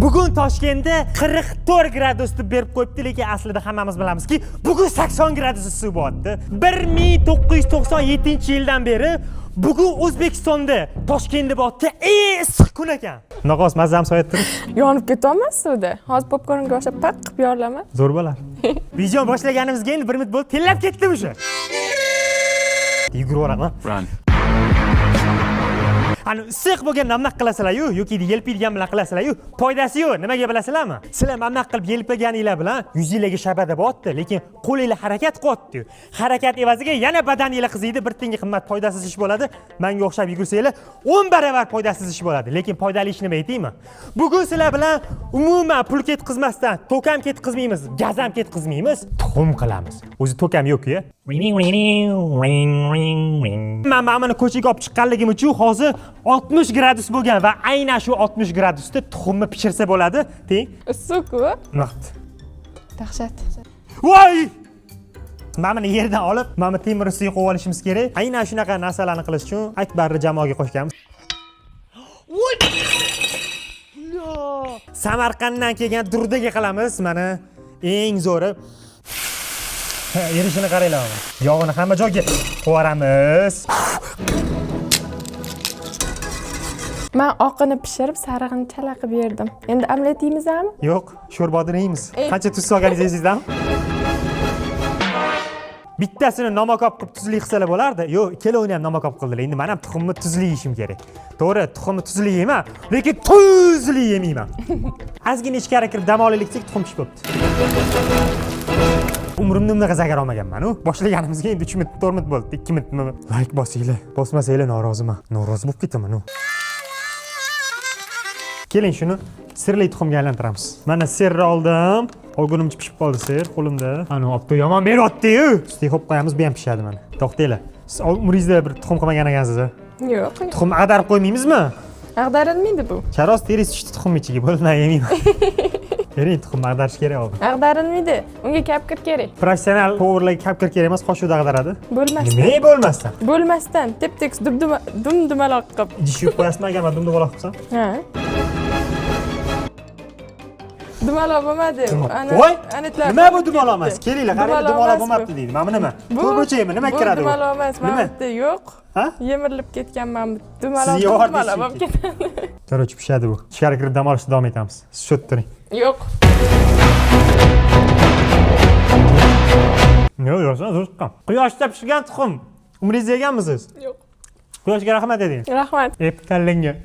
Bugun Toshkentda 44 gradus deb berib qo'yibdi, lekin aslida hammamiz bilamizki, bugun 80 gradus issiq bo'lyapti. 1997-yildan beri bugun O'zbekistonda Toshkentda bo'lyapti issiq kun ekan. Naqos mazam soyatdi. Yonib ketyapmiz suvda. Hozir popkornga o'xshab paq qilib yorlaman. Zo'r bo'lar. Video boshlaganimizga endi 1 minut bo'lib tellab ketdim o'sha. Yuguraman. Run. Ani issiq bo'lgan nima qilasizlar-yu yoki yelpiydigan bilan qilasizlar-yu, foydasi yo'q. Nimaga bilasizlarmi? Sizlar mana qilib yelpiganinglar bilan yuzingizga shabada bo'lyapti, lekin qo'lingizlar harakat qilyapti. Harakat evaziga yana badaningizlar qiziydi, bir tenga qimmat foydasiz ish bo'ladi. Menga o'xshab yugursanglar 10 baravar foydasiz ish bo'ladi, lekin foydali ish nima aytaymi? Bugun sizlar bilan umuman pul ketkazmasdan, to'kam ketkazmaymiz, gaz ham ketkazmaymiz, tuxum qilamiz. O'zi to'kam yo'q-ku. Men mana ko'chaga olib chiqqanligim uchun hozir 60 gradus bo'lgan va aynan shu 60 gradusda tuxumni pishirsa bo'ladi. Teng. Issiq-ku. Vaqt. Dahshat. Voy! Mana yerdan olib, mana temir suvi qo'yib olishimiz kerak. Aynan shunaqa narsalarni qilish uchun Akbarni jamoaga qo'shganmiz. Voy! Samarqanddan kelgan durdaga qilamiz. Mana eng zo'ri. Erishini qaranglar. Yog'ini hamma joyga qo'yamiz. Men oqini pishirib, sarig'ini chala qilib berdim. Endi omlet yeymizmi? Yo'q, sho'rbodini yeymiz. Qancha tuz solganingizdami? Bittasini nomakop qilib tuzli qilsalar bo'lardi. Yo'q, ikkalovini ham nomakop qildilar. Endi men ham tuxumni tuzli yeyishim kerak. To'g'ri, tuxumni tuzli yeyman, lekin tuzli yemayman. Ozgina ichkari kirib dam olaylikdek tuxum pishib qopti. Umrimda bunaqa zagar olmaganman-ku. Boshlaganimizga endi 3 minut, 4 minut bo'ldi. 2 minutmi? Like bosinglar. Bosmasanglar noroziman. Norozi bo'lib ketaman-ku. Keling shuni sirli tuxumga aylantiramiz. Mana sirni oldim. Olgunimcha pishib qoldi sir qo'limda. Ana opto yomon beryapti-yu. Ustiga qo'yib qo'yamiz, bu ham pishadi mana. To'xtanglar. Siz umringizda bir tuxum qilmagan ekansiz. Yo'q. Tuxum ag'darib qo'ymaymizmi? Ag'darilmaydi bu. Charos terisi tushdi tuxum ichiga. Bo'lmay yemayman. Bering, tuxum ag'darish kerak oldi. Ag'darilmaydi. Unga kapkir kerak. Professional to'g'rilik kapkir kerak emas, qo'shuvda ag'daradi. Bo'lmasdan. Nima bo'lmasdan? Bo'lmasdan, tep-tekis dumdumaloq qilib. Idish yuvib qo'yasizmi agar men dumdumaloq qilsam? Ha. Dumaloq bo'lmadi. Voy! Nima bu dumaloq emas? Kelinglar, qarang, dumaloq bo'lmabdi deydi. Mana nima? To'g'richaymi? Nima kiradi bu? Dumaloq emas, mamutda yo'q. Ha? Yemirilib ketgan mamut. Dumaloq bo'lib ketadi. Короче, pishadi bu. Ichkari kirib dam olishda davom etamiz. Siz shot turing. Yo'q. Yo'q, zo'rqam. Quyoshda pishgan tuxum. Umringiz yeganmisiz? Yo'q. Quyoshga rahmat eding. Rahmat. Ep tanlangan.